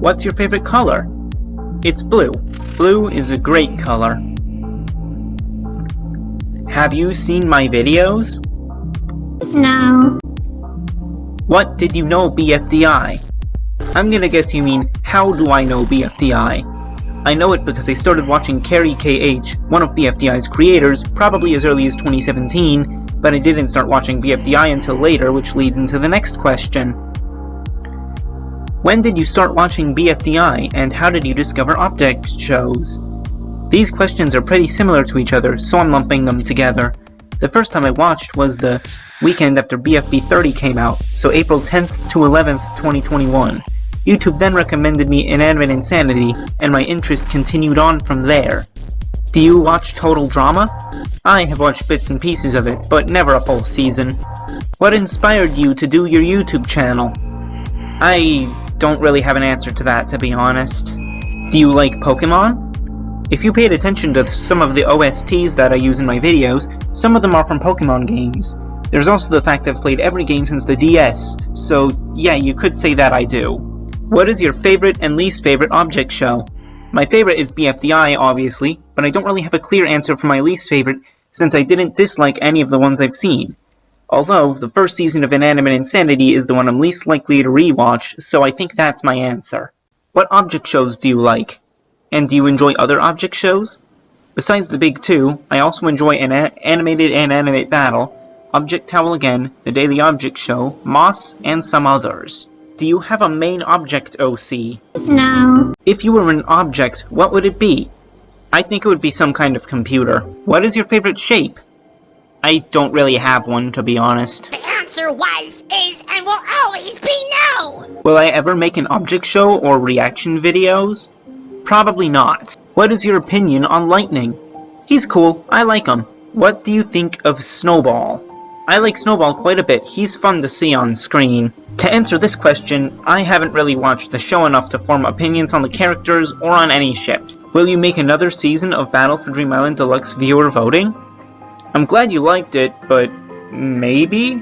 What's your favorite color? It's blue. Blue is a great color. Have you seen my videos? No. What did you know BFDI? I'm gonna guess you mean, how do I know BFDI? I know it because I started watching Carrie KH, one of BFDI's creators, probably as early as 2017, but I didn't start watching BFDI until later, which leads into the next question. When did you start watching BFDI, and how did you discover object shows? These questions are pretty similar to each other, so I'm lumping them together. The first time I watched was the weekend after BFB 30 came out, so April 10th to 11th, 2021. YouTube then recommended me Inanimate Insanity, and my interest continued on from there. Do you watch Total Drama? I have watched bits and pieces of it, but never a full season. What inspired you to do your YouTube channel? I don't really have an answer to that, to be honest. Do you like Pokemon? If you paid attention to some of the OSTs that I use in my videos, some of them are from Pokemon games. There's also the fact I've played every game since the DS, so yeah, you could say that I do. What is your favorite and least favorite object show? My favorite is BFDI, obviously, but I don't really have a clear answer for my least favorite since I didn't dislike any of the ones I've seen. Although, the first season of Inanimate Insanity is the one I'm least likely to rewatch, so I think that's my answer. What object shows do you like? And do you enjoy other object shows? Besides the big two, I also enjoy an animated and Inanimate Battle, Object Towel Again, The Daily Object Show, Moss, and some others. Do you have a main object OC? No. If you were an object, what would it be? I think it would be some kind of computer. What is your favorite shape? I don't really have one, to be honest. The answer was, is, and will always be no! Will I ever make an object show or reaction videos? Probably not. What is your opinion on Lightning? He's cool, I like him. What do you think of Snowball? I like Snowball quite a bit, he's fun to see on screen. To answer this question, I haven't really watched the show enough to form opinions on the characters or on any ships. Will you make another season of Battle for Dream Island Deluxe viewer voting? I'm glad you liked it, but maybe?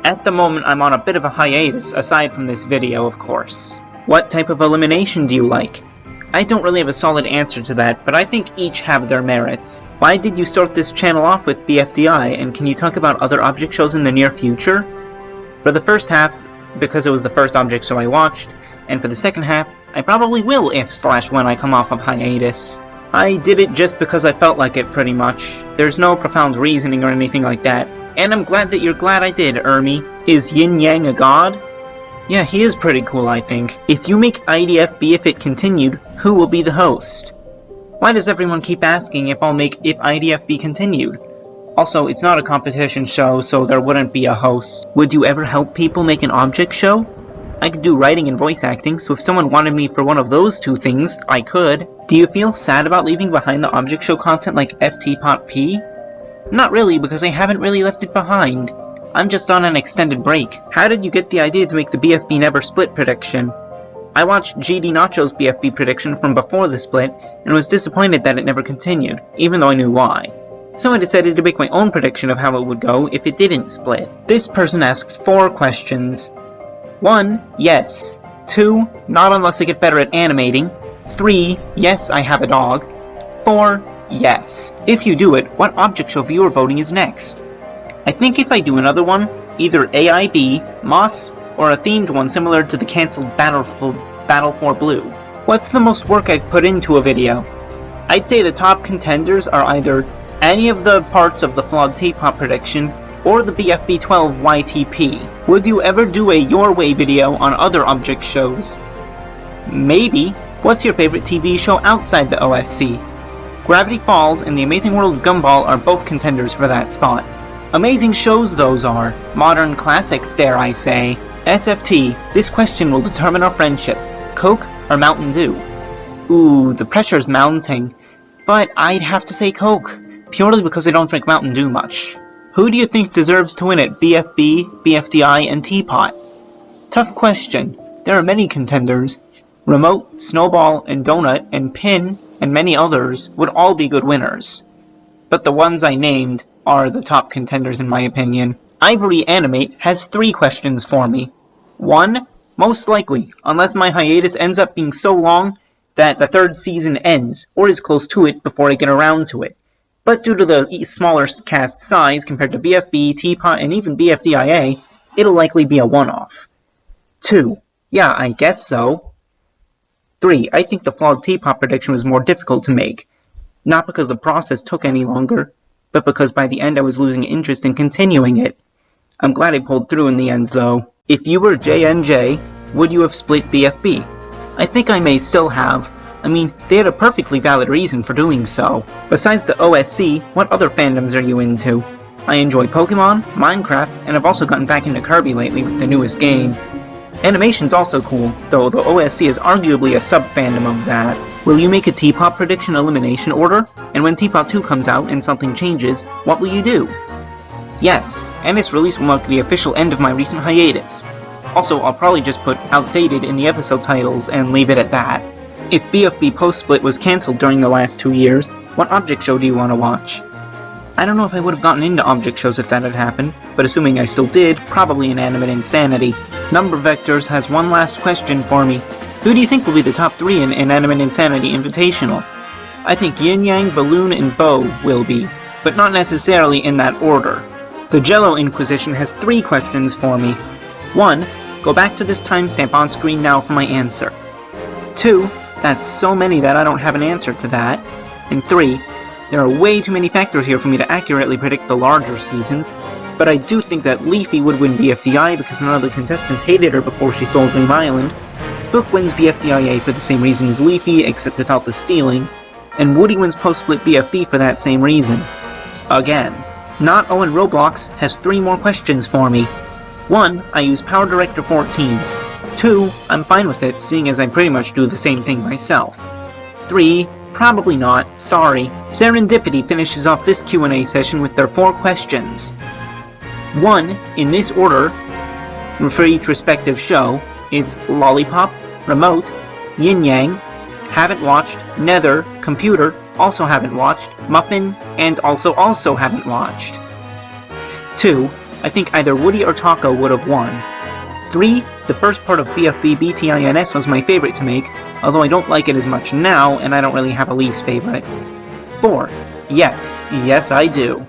At the moment I'm on a bit of a hiatus, aside from this video of course. What type of elimination do you like? I don't really have a solid answer to that, but I think each have their merits. Why did you start this channel off with BFDI, and can you talk about other object shows in the near future? For the first half, because it was the first object show I watched, and for the second half, I probably will if/when I come off of hiatus. I did it just because I felt like it, pretty much. There's no profound reasoning or anything like that, and I'm glad that you're glad I did, Ermi. Is Yin Yang a god? Yeah, he is pretty cool, I think. If you make IDFB if it continued, who will be the host? Why does everyone keep asking if I'll make if IDFB continued? Also, it's not a competition show, so there wouldn't be a host. Would you ever help people make an object show? I could do writing and voice acting, so if someone wanted me for one of those two things, I could. Do you feel sad about leaving behind the object show content like FTpotP? Not really, because I haven't really left it behind. I'm just on an extended break. How did you get the idea to make the BFB Never Split prediction? I watched GD Nacho's BFB prediction from before the split, and was disappointed that it never continued, even though I knew why. So I decided to make my own prediction of how it would go if it didn't split. This person asked 4 questions. 1. Yes. 2. Not unless I get better at animating. 3. Yes, I have a dog. 4. Yes. If you do it, what object show viewer voting is next? I think if I do another one, either AIB, Moss, or a themed one similar to the cancelled Battle for Blue. What's the most work I've put into a video? I'd say the top contenders are either any of the parts of the Flawed Teapot prediction, or the BFB 12 YTP. Would you ever do a Your Way video on other object shows? Maybe. What's your favorite TV show outside the OSC? Gravity Falls and The Amazing World of Gumball are both contenders for that spot. Amazing shows those are. Modern classics, dare I say. SFT, this question will determine our friendship. Coke or Mountain Dew? Ooh, the pressure's mounting. But I'd have to say Coke, purely because I don't drink Mountain Dew much. Who do you think deserves to win at BFB, BFDI, and Teapot? Tough question. There are many contenders. Remote, Snowball, and Donut, and Pin, and many others would all be good winners. But the ones I named are the top contenders in my opinion. Ivory Animate has 3 questions for me. 1. Most likely, unless my hiatus ends up being so long that the third season ends, or is close to it before I get around to it. But due to the smaller cast size compared to BFB, Teapot, and even Bfdia, it'll likely be a one-off. 2. Yeah, I guess so. 3. I think the flawed Teapot prediction was more difficult to make. Not because the process took any longer, but because by the end I was losing interest in continuing it. I'm glad I pulled through in the end, though. If you were JNJ, would you have split BFB? I think I may still have. I mean, they had a perfectly valid reason for doing so. Besides the OSC, what other fandoms are you into? I enjoy Pokemon, Minecraft, and I've also gotten back into Kirby lately with the newest game. Animation's also cool, though the OSC is arguably a sub-fandom of that. Will you make a Teapot prediction elimination order? And when Teapot 2 comes out and something changes, what will you do? Yes, and its release will mark the official end of my recent hiatus. Also, I'll probably just put outdated in the episode titles and leave it at that. If BFB post-split was cancelled during the last 2 years, what object show do you want to watch? I don't know if I would have gotten into object shows if that had happened, but assuming I still did, probably Inanimate Insanity. Number Vectors has one last question for me. Who do you think will be the top 3 in Inanimate Insanity Invitational? I think Yin Yang, Balloon, and Bo will be, but not necessarily in that order. The Jello Inquisition has 3 questions for me. 1. Go back to this timestamp on screen now for my answer. 2. That's so many that I don't have an answer to that. And 3. There are way too many factors here for me to accurately predict the larger seasons, but I do think that Leafy would win Bfdi because none of the contestants hated her before she stole Dream Island. Book wins Bfdia for the same reason as Leafy, except without the stealing, and Woody wins post-split BFB for that same reason. Again. Not Owen Roblox has 3 more questions for me. 1. I use Power Director 14. 2. I'm fine with it, seeing as I pretty much do the same thing myself. 3. Probably not, sorry. Serendipity finishes off this Q&A session with their 4 questions. 1. In this order, for each respective show, it's Lollipop, Remote, Yin Yang, Haven't Watched, Nether, Computer, also haven't watched, Muffin, and also haven't watched. 2. I think either Woody or Taco would have won. 3. The first part of BFB BTINS was my favorite to make, although I don't like it as much now, and I don't really have a least favorite. 4. Yes I do.